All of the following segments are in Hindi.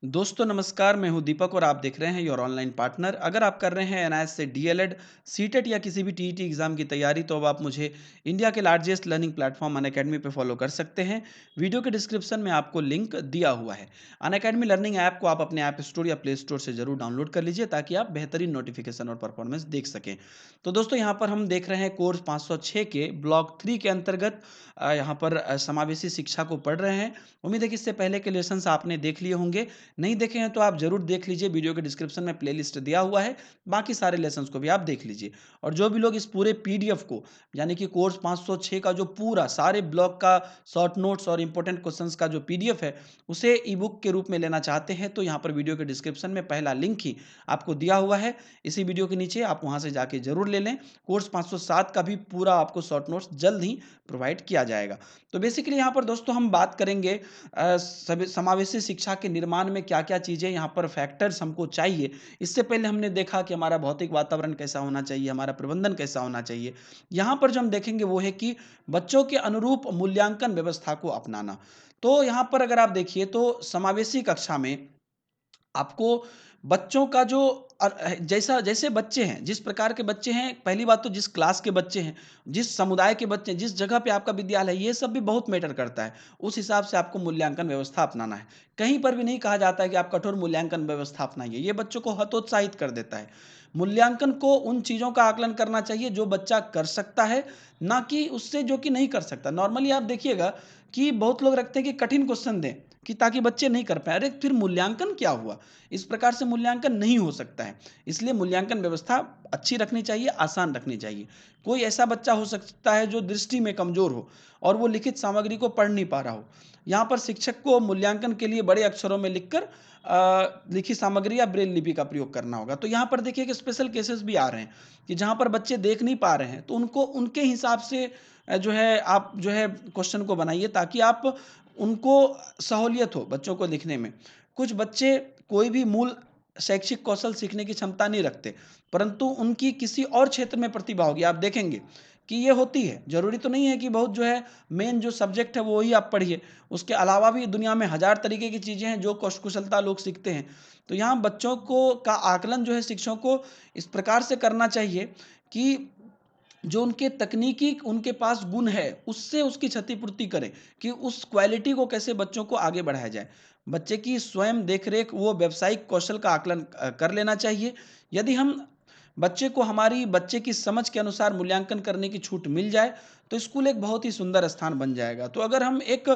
दोस्तों नमस्कार, मैं हूं दीपक और आप देख रहे हैं योर ऑनलाइन पार्टनर। अगर आप कर रहे हैं एनआईएस से डीएलएड, सीटेट या किसी भी टीईटी एग्जाम की तैयारी तो अब आप मुझे इंडिया के लार्जेस्ट लर्निंग प्लेटफॉर्म अनअकैडमी पे फॉलो कर सकते हैं। वीडियो के डिस्क्रिप्शन में आपको लिंक दिया हुआ है। अनअकैडमी लर्निंग ऐप को आप अपने ऐप स्टोर या प्ले स्टोर से जरूर डाउनलोड कर लीजिए ताकि आप बेहतरीन नोटिफिकेशन और परफॉर्मेंस देख सकें। तो दोस्तों यहाँ पर हम देख रहे हैं कोर्स 506 के ब्लॉक 3 के अंतर्गत यहाँ पर समावेशी शिक्षा को पढ़ रहे हैं। उम्मीद है कि इससे पहले के लेसन आपने देख लिए होंगे। नहीं देखे हैं तो आप जरूर देख लीजिए, वीडियो के डिस्क्रिप्शन में प्लेलिस्ट दिया हुआ है। बाकी सारे लेसन्स को भी आप देख लीजिए। और जो भी लोग इस पूरे पीडीएफ को यानी कि कोर्स 506 का जो पूरा सारे ब्लॉक का शॉर्ट नोट्स और इंपॉर्टेंट क्वेश्चंस का जो पीडीएफ है उसे ई बुक के रूप में लेना चाहते हैं तो यहाँ पर वीडियो के डिस्क्रिप्शन में पहला लिंक ही आपको दिया हुआ है। इसी वीडियो के नीचे आप वहां से जाके जरूर ले लें। कोर्स 507 का भी पूरा आपको शॉर्ट नोट्स जल्द ही प्रोवाइड किया जाएगा। तो बेसिकली यहाँ पर दोस्तों हम बात करेंगे समावेशी शिक्षा के निर्माण में क्या क्या चीज़ें यहाँ पर फैक्टर्स हमको चाहिए। इससे पहले हमने देखा कि हमारा भौतिक वातावरण कैसा होना चाहिए, हमारा प्रबंधन कैसा होना चाहिए। यहाँ पर जो हम देखेंगे वो है कि बच्चों के अनुरूप मूल्यांकन व्यवस्था को अपनाना। तो यहाँ पर अगर आप देखिए तो समावेशी कक्षा में आपको बच्चों का जो जैसा जैसे बच्चे हैं, जिस प्रकार के बच्चे हैं, पहली बात तो जिस क्लास के बच्चे हैं, जिस समुदाय के बच्चे हैं, जिस जगह पे आपका विद्यालय है, ये सब भी बहुत मैटर करता है। उस हिसाब से आपको मूल्यांकन व्यवस्था अपनाना है। कहीं पर भी नहीं कहा जाता है कि आप कठोर मूल्यांकन व्यवस्था अपनाइए, ये बच्चों को हतोत्साहित कर देता है। मूल्यांकन को उन चीज़ों का आकलन करना चाहिए जो बच्चा कर सकता है, ना कि उससे जो कि नहीं कर सकता। नॉर्मली आप देखिएगा कि बहुत लोग रखते हैं कि कठिन क्वेश्चन दें कि ताकि बच्चे नहीं कर पाए। अरे फिर मूल्यांकन क्या हुआ? इस प्रकार से मूल्यांकन नहीं हो सकता है। इसलिए मूल्यांकन व्यवस्था अच्छी रखनी चाहिए, आसान रखनी चाहिए। कोई ऐसा बच्चा हो सकता है जो दृष्टि में कमजोर हो और वो लिखित सामग्री को पढ़ नहीं पा रहा हो। यहाँ पर शिक्षक को मूल्यांकन के लिए बड़े अक्षरों में लिखकर लिखित सामग्री या ब्रेल लिपि का प्रयोग करना होगा। तो यहाँ पर देखिए कि स्पेशल केसेस भी आ रहे हैं कि जहाँ पर बच्चे देख नहीं पा रहे हैं तो उनको उनके हिसाब से जो है आप जो है क्वेश्चन को बनाइए ताकि आप उनको सहूलियत हो बच्चों को लिखने में। कुछ बच्चे कोई भी मूल शैक्षिक कौशल सीखने की क्षमता नहीं रखते, परंतु उनकी किसी और क्षेत्र में प्रतिभा होगी। आप देखेंगे कि ये होती है। जरूरी तो नहीं है कि बहुत जो है मेन जो सब्जेक्ट है वो ही आप पढ़िए, उसके अलावा भी दुनिया में हजार तरीके की चीज़ें हैं जो कुशलता लोग सीखते हैं। तो यहाँ बच्चों को का आकलन जो है शिक्षकों को इस प्रकार से करना चाहिए कि जो उनके तकनीकी उनके पास गुण है उससे उसकी क्षतिपूर्ति करें, कि उस क्वालिटी को कैसे बच्चों को आगे बढ़ाया जाए। बच्चे की स्वयं देखरेख वो व्यावसायिक कौशल का आकलन कर लेना चाहिए। यदि हम बच्चे को हमारी बच्चे की समझ के अनुसार मूल्यांकन करने की छूट मिल जाए तो स्कूल एक बहुत ही सुंदर स्थान बन जाएगा। तो अगर हम एक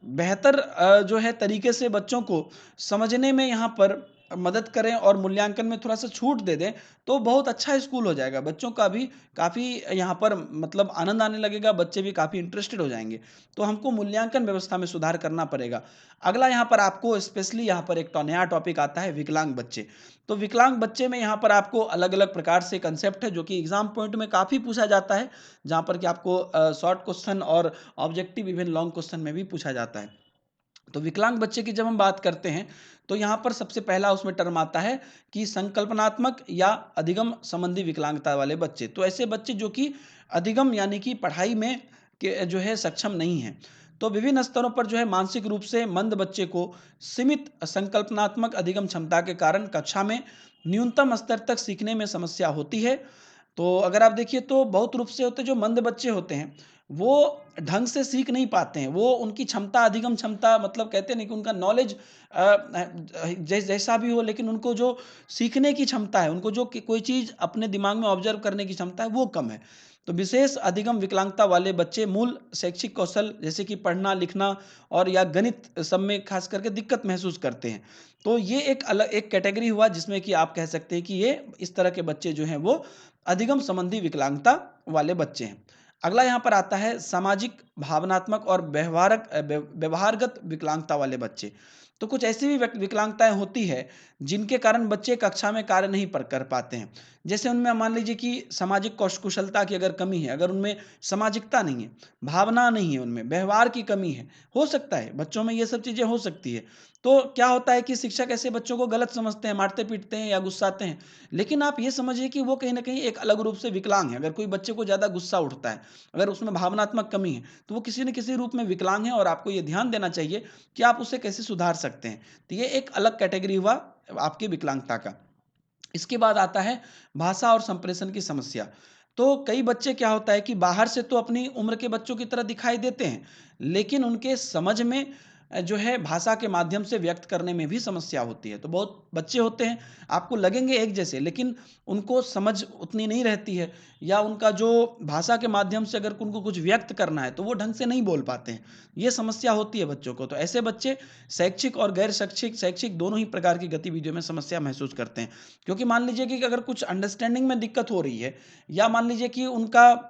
बेहतर जो है तरीके से बच्चों को समझने में यहाँ पर मदद करें और मूल्यांकन में थोड़ा सा छूट दे दें तो बहुत अच्छा स्कूल हो जाएगा। बच्चों का भी काफ़ी यहाँ पर मतलब आनंद आने लगेगा, बच्चे भी काफ़ी इंटरेस्टेड हो जाएंगे। तो हमको मूल्यांकन व्यवस्था में सुधार करना पड़ेगा। अगला यहाँ पर आपको स्पेशली यहाँ पर एक नया टॉपिक आता है विकलांग बच्चे। तो विकलांग बच्चे में यहाँ पर आपको अलग अलग प्रकार से कंसेप्ट है जो कि एग्जाम पॉइंट में काफ़ी पूछा जाता है, जहाँ पर कि आपको शॉर्ट क्वेश्चन और ऑब्जेक्टिव इवन लॉन्ग क्वेश्चन में भी पूछा जाता है। तो विकलांग बच्चे की जब हम बात करते हैं तो यहाँ पर सबसे पहला उसमें टर्म आता है कि संकल्पनात्मक या अधिगम संबंधी विकलांगता वाले बच्चे। तो ऐसे बच्चे जो कि अधिगम यानी कि पढ़ाई में के जो है सक्षम नहीं है। तो विभिन्न स्तरों पर जो है मानसिक रूप से मंद बच्चे को सीमित संकल्पनात्मक अधिगम क्षमता के कारण कक्षा में न्यूनतम स्तर तक सीखने में समस्या होती है। तो अगर आप देखिए तो बहुत रूप से होते जो मंद बच्चे होते हैं वो ढंग से सीख नहीं पाते हैं। वो उनकी क्षमता अधिगम क्षमता मतलब कहते नहीं कि उनका नॉलेज जैसा भी हो, लेकिन उनको जो सीखने की क्षमता है, उनको जो कोई चीज़ अपने दिमाग में ऑब्जर्व करने की क्षमता है वो कम है। तो विशेष अधिगम विकलांगता वाले बच्चे मूल शैक्षिक कौशल जैसे कि पढ़ना लिखना और या गणित सब में खास करके दिक्कत महसूस करते हैं। तो ये एक अलग एक कैटेगरी हुआ जिसमें कि आप कह सकते हैं कि ये इस तरह के बच्चे जो हैं वो अधिगम संबंधी विकलांगता वाले बच्चे हैं। अगला यहाँ पर आता है सामाजिक, भावनात्मक और व्यवहारगत विकलांगता वाले बच्चे। तो कुछ ऐसी भी विकलांगताएं होती है जिनके कारण बच्चे कक्षा में कार्य नहीं पर कर पाते हैं। जैसे उनमें मान लीजिए कि सामाजिक कुशलता की अगर कमी है, अगर उनमें सामाजिकता नहीं है, भावना नहीं है, उनमें व्यवहार की कमी है, हो सकता है बच्चों में ये सब चीज़ें हो सकती है। तो क्या होता है कि शिक्षक ऐसे बच्चों को गलत समझते हैं, मारते पीटते हैं या गुस्साते हैं। लेकिन आप ये समझिए कि वो कहीं ना कहीं एक अलग रूप से विकलांग है। अगर कोई बच्चे को ज़्यादा गुस्सा उठता है, अगर उसमें भावनात्मक कमी है, तो वो किसी न किसी रूप में विकलांग है और आपको ये ध्यान देना चाहिए कि आप उसे कैसे सुधार सकते हैं। तो ये एक अलग कैटेगरी हुआ आपकी विकलांगता का। इसके बाद आता है भाषा और संप्रेषण की समस्या। तो कई बच्चे क्या होता है कि बाहर से तो अपनी उम्र के बच्चों की तरह दिखाई देते हैं, लेकिन उनके समझ में जो है भाषा के माध्यम से व्यक्त करने में भी समस्या होती है। तो बहुत बच्चे होते हैं, आपको लगेंगे एक जैसे, लेकिन उनको समझ उतनी नहीं रहती है, या उनका जो भाषा के माध्यम से अगर उनको कुछ व्यक्त करना है तो वो ढंग से नहीं बोल पाते हैं। ये समस्या होती है बच्चों को। तो ऐसे बच्चे शैक्षिक और गैर शैक्षिक शैक्षिक दोनों ही प्रकार की गतिविधियों में समस्या महसूस करते हैं। क्योंकि मान लीजिए कि अगर कुछ अंडरस्टैंडिंग में दिक्कत हो रही है, या मान लीजिए कि उनका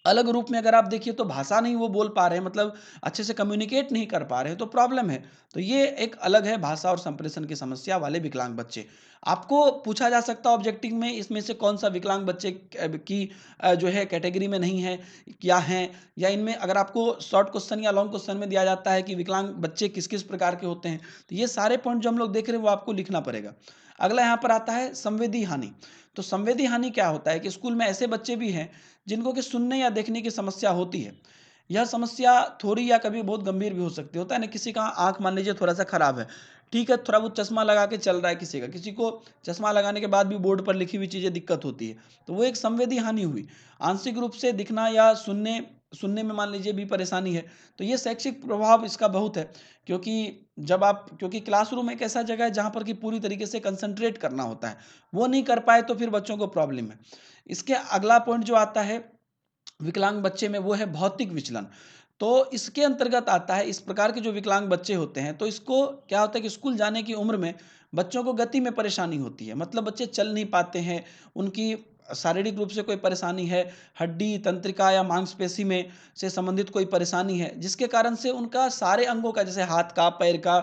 अलग रूप में अगर आप देखिए तो भाषा नहीं वो बोल पा रहे हैं, मतलब अच्छे से कम्युनिकेट नहीं कर पा रहे हैं, तो प्रॉब्लम है। तो ये एक अलग है भाषा और संप्रेषण की समस्या वाले विकलांग बच्चे। आपको पूछा जा सकता है ऑब्जेक्टिव में इसमें से कौन सा विकलांग बच्चे की जो है कैटेगरी में नहीं है, क्या है, या इनमें अगर आपको शॉर्ट क्वेश्चन या लॉन्ग क्वेश्चन में दिया जाता है कि विकलांग बच्चे किस किस प्रकार के होते हैं, तो ये सारे पॉइंट जो हम लोग देख रहे हैं वो आपको लिखना पड़ेगा। अगला यहाँ पर आता है संवेदी हानि। तो संवेदी हानि क्या होता है कि स्कूल में ऐसे बच्चे भी हैं जिनको कि सुनने या देखने की समस्या होती है। यह समस्या थोड़ी या कभी बहुत गंभीर भी हो सकती है। होता है ना, किसी का आँख मान लीजिए थोड़ा-सा खराब है, ठीक है, थोड़ा बहुत चश्मा लगा के चल रहा है किसी का, किसी को चश्मा लगाने के बाद भी बोर्ड पर लिखी हुई चीज़ें दिक्कत होती है। तो वो एक संवेदी हानि हुई। आंशिक रूप से दिखना या सुनने सुनने में मान लीजिए भी परेशानी है, तो ये शैक्षिक प्रभाव इसका बहुत है। क्योंकि क्लासरूम एक ऐसा जगह है जहाँ पर कि पूरी तरीके से कंसंट्रेट करना होता है। वो नहीं कर पाए तो फिर बच्चों को प्रॉब्लम है। इसके अगला पॉइंट जो आता है विकलांग बच्चे में, वो है भौतिक विचलन। तो इसके अंतर्गत आता है इस प्रकार के जो विकलांग बच्चे होते हैं, तो इसको क्या होता है कि स्कूल जाने की उम्र में बच्चों को गति में परेशानी होती है। मतलब बच्चे चल नहीं पाते हैं, उनकी शारीरिक रूप से कोई परेशानी है, हड्डी, तंत्रिका या मांसपेशी में से संबंधित कोई परेशानी है, जिसके कारण से उनका सारे अंगों का, जैसे हाथ का, पैर का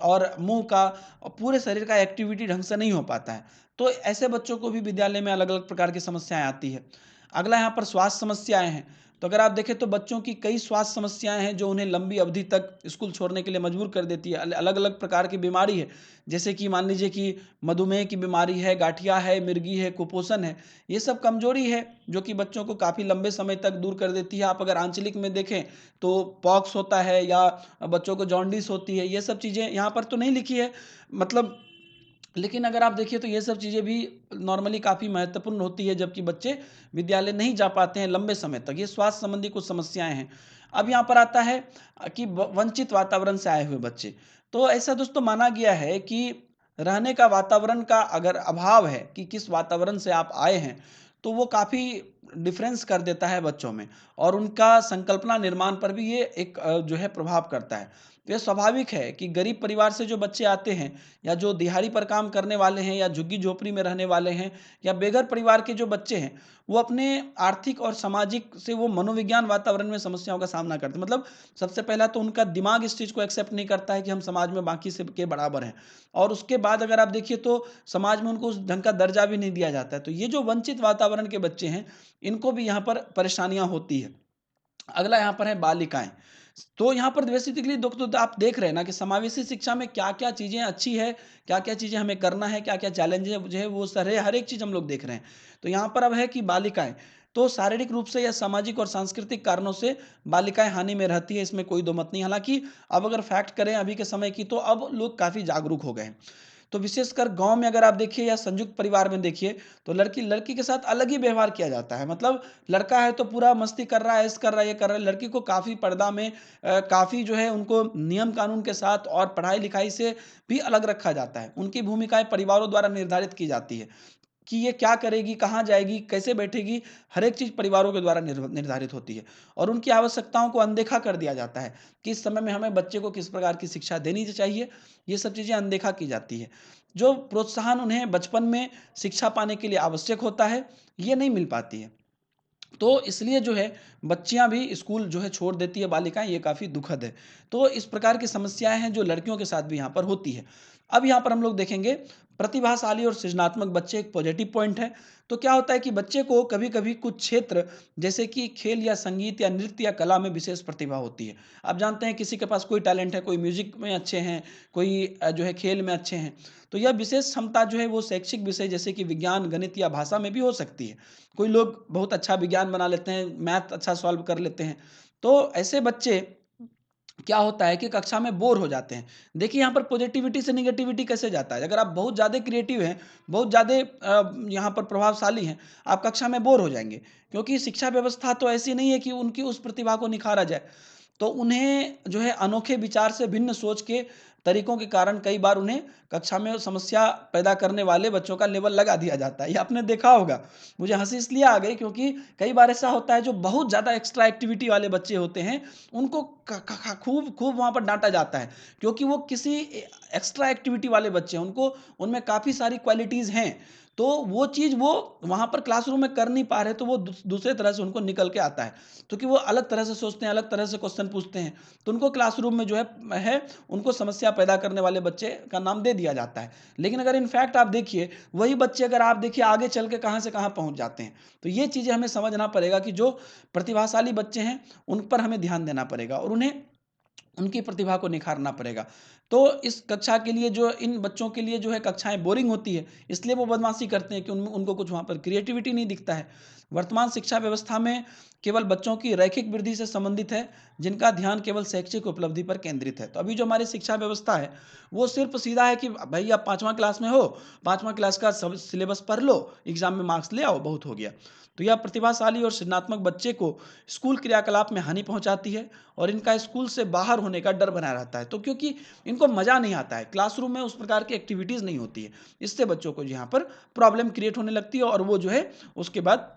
और मुँह का और पूरे शरीर का एक्टिविटी ढंग से नहीं हो पाता है। तो ऐसे बच्चों को भी विद्यालय में अलग-अलग प्रकार की समस्याएँ आती है। अगला यहाँ पर स्वास्थ्य समस्याएँ हैं। तो अगर आप देखें तो बच्चों की कई स्वास्थ्य समस्याएँ हैं जो उन्हें लंबी अवधि तक स्कूल छोड़ने के लिए मजबूर कर देती है। अलग-अलग प्रकार की बीमारी है, जैसे कि मान लीजिए कि मधुमेह की बीमारी है, गठिया है, मिर्गी है, कुपोषण है। ये सब कमज़ोरी है जो कि बच्चों को काफ़ी लंबे समय तक दूर कर देती है। आप अगर आंचलिक में देखें तो पॉक्स होता है, या बच्चों को जॉन्डिस होती है। ये सब चीज़ें यहाँ पर तो नहीं लिखी है, मतलब, लेकिन अगर आप देखिए तो ये सब चीज़ें भी नॉर्मली काफ़ी महत्वपूर्ण होती है, जबकि बच्चे विद्यालय नहीं जा पाते हैं लंबे समय तक। ये स्वास्थ्य संबंधी कुछ समस्याएँ हैं। अब यहाँ पर आता है कि व वंचित वातावरण से आए हुए बच्चे। तो ऐसा दोस्तों माना गया है कि रहने का वातावरण का अगर अभाव है कि किस वातावरण से आप आए हैं, तो वो काफ़ी डिफ़रेंस कर देता है बच्चों में, और उनका संकल्पना निर्माण पर भी ये एक जो है प्रभाव करता है। तो ये स्वाभाविक है कि गरीब परिवार से जो बच्चे आते हैं, या जो दिहाड़ी पर काम करने वाले हैं, या झुग्गी-झोपड़ी में रहने वाले हैं, या बेघर परिवार के जो बच्चे हैं, वो अपने आर्थिक और सामाजिक से वो मनोविज्ञान वातावरण में समस्याओं का सामना करते हैं। मतलब सबसे पहला तो उनका दिमाग इस चीज़ को एक्सेप्ट नहीं करता है कि हम समाज में बाकी से के बराबर हैं, और उसके बाद अगर आप देखिए तो समाज में उनको उस ढंग का दर्जा भी नहीं दिया जाता है। तो ये जो वंचित वातावरण के बच्चे हैं, इनको भी यहाँ पर परेशानियाँ होती है। अगला यहाँ पर है बालिकाएँ। तो यहाँ पर बेसिकली तो आप देख रहे हैं ना कि समावेशी शिक्षा में क्या-क्या चीज़ें अच्छी है, क्या-क्या चीज़ें हमें करना है, क्या-क्या चैलेंज है जो है वो सारे हर एक चीज़ हम लोग देख रहे हैं। तो यहाँ पर अब है कि बालिकाएँ, तो शारीरिक रूप से या सामाजिक और सांस्कृतिक कारणों से बालिकाएँ हानि में रहती है, इसमें कोई दो मत नहीं। हालाँकि अब अगर फैक्ट करें अभी के समय की, तो अब लोग काफ़ी जागरूक हो गए हैं। तो विशेषकर गाँव में अगर आप देखिए या संयुक्त परिवार में देखिए, तो लड़की लड़की के साथ अलग ही व्यवहार किया जाता है। मतलब लड़का है तो पूरा मस्ती कर रहा है, ऐसे कर रहा है, ये कर रहा है। लड़की को काफ़ी पर्दा में काफ़ी जो है उनको नियम कानून के साथ और पढ़ाई-लिखाई से भी अलग रखा जाता है। उनकी भूमिकाएँ परिवारों द्वारा निर्धारित की जाती है। कि ये क्या करेगी, कहाँ जाएगी, कैसे बैठेगी, हर एक चीज़ परिवारों के द्वारा निर्धारित होती है, और उनकी आवश्यकताओं को अनदेखा कर दिया जाता है कि इस समय में हमें बच्चे को किस प्रकार की शिक्षा देनी चाहिए, ये सब चीज़ें अनदेखा की जाती है। जो प्रोत्साहन उन्हें बचपन में शिक्षा पाने के लिए आवश्यक होता है, ये नहीं मिल पाती है। तो इसलिए जो है बच्चियाँ भी स्कूल जो है छोड़ देती है बालिकाएँ, ये काफ़ी दुखद है। तो इस प्रकार की समस्याएँ हैं जो लड़कियों के साथ भी यहाँ पर होती है। अब यहाँ पर हम लोग देखेंगे प्रतिभाशाली और सृजनात्मक बच्चे एक पॉजिटिव पॉइंट है। तो क्या होता है कि बच्चे को कभी-कभी कुछ क्षेत्र, जैसे कि खेल या संगीत या नृत्य या कला में विशेष प्रतिभा होती है। आप जानते हैं किसी के पास कोई टैलेंट है, कोई म्यूज़िक में अच्छे हैं, कोई जो है खेल में अच्छे हैं। तो यह विशेष क्षमता जो है वो शैक्षिक विषय जैसे कि विज्ञान, गणित या भाषा में भी हो सकती है। कोई लोग बहुत अच्छा विज्ञान बना लेते हैं, मैथ अच्छा सॉल्व कर लेते हैं। तो ऐसे बच्चे क्या होता है कि कक्षा में बोर हो जाते हैं। देखिए यहाँ पर पॉजिटिविटी से नेगेटिविटी कैसे जाता है। अगर आप बहुत ज़्यादा क्रिएटिव हैं, बहुत ज़्यादा यहाँ पर प्रभावशाली हैं, आप कक्षा में बोर हो जाएँगे। क्योंकि शिक्षा व्यवस्था तो ऐसी नहीं है कि उनकी उस प्रतिभा को निखारा जाए। तो उन्हें जो है अनोखे विचार से भिन्न सोच के तरीकों के कारण कई बार उन्हें कक्षा में समस्या पैदा करने वाले बच्चों का लेवल लगा दिया जाता है। ये आपने देखा होगा। मुझे हँसी इसलिए आ गई क्योंकि कई बार ऐसा होता है जो बहुत ज़्यादा एक्स्ट्रा एक्टिविटी वाले बच्चे होते हैं, उनको खूब खूब वहाँ पर डाँटा जाता है। क्योंकि वो किसी एक्स्ट्रा एक्टिविटी वाले बच्चे हैं, उनको उनमें काफ़ी सारी क्वालिटीज़ हैं। तो वो चीज़ वो वहाँ पर क्लासरूम में कर नहीं पा रहे, तो वो दूसरे तरह से उनको निकल के आता है। क्योंकि वो अलग तरह से सोचते हैं, अलग तरह से क्वेश्चन पूछते हैं। तो उनको क्लासरूम में जो है उनको समस्या पैदा करने वाले बच्चे का नाम दे दिया जाता है। लेकिन अगर इनफैक्ट आप देखिए, वही बच्चे अगर आप देखिए आगे चल के कहाँ से कहाँ पहुँच जाते हैं। तो ये चीज़ें हमें समझना पड़ेगा कि जो प्रतिभाशाली बच्चे हैं, उन पर हमें ध्यान देना पड़ेगा और उन्हें उनकी प्रतिभा को निखारना पड़ेगा। तो इस कक्षा के लिए जो इन बच्चों के लिए जो है कक्षाएँ बोरिंग होती है, इसलिए वो बदमाशी करते हैं कि उनको कुछ वहाँ पर क्रिएटिविटी नहीं दिखता है। वर्तमान शिक्षा व्यवस्था में केवल बच्चों की रैखिक वृद्धि से संबंधित है, जिनका ध्यान केवल शैक्षिक उपलब्धि पर केंद्रित है। तो अभी जो हमारी शिक्षा व्यवस्था है, वो सिर्फ़ सीधा है कि भई आप 5वाँ क्लास में हो, 5वाँ क्लास का सब सिलेबस पढ़ लो, एग्ज़ाम में मार्क्स ले आओ, बहुत हो गया। तो यह प्रतिभाशाली और सृजनात्मक बच्चे को स्कूल क्रियाकलाप में हानि पहुँचाती है और इनका स्कूल से बाहर होने का डर बना रहता है। तो क्योंकि इनको मज़ा नहीं आता है, क्लासरूम में उस प्रकार की एक्टिविटीज़ नहीं होती है। इससे बच्चों को यहाँ पर प्रॉब्लम क्रिएट होने लगती है और वो जो है उसके बाद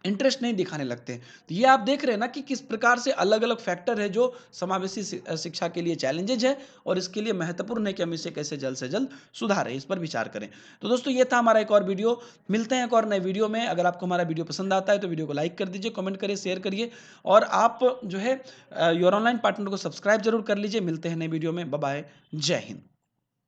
इंटरेस्ट नहीं दिखाने लगते हैं। तो ये आप देख रहे हैं ना कि किस प्रकार से अलग-अलग फैक्टर है जो समावेशी शिक्षा के लिए चैलेंजेज़ है और इसके लिए महत्वपूर्ण है कि हम इसे कैसे जल्द से जल्द सुधारें, इस पर विचार करें। तो दोस्तों ये था हमारा एक और वीडियो। मिलते हैं एक और नए वीडियो में। अगर आपको हमारा वीडियो पसंद आता है तो वीडियो को लाइक कर दीजिए, कमेंट करिए, शेयर करिए और आप जो है योर ऑनलाइन पार्टनर को सब्सक्राइब ज़रूर कर लीजिए। मिलते हैं नए वीडियो में। Bye bye. जय हिंद।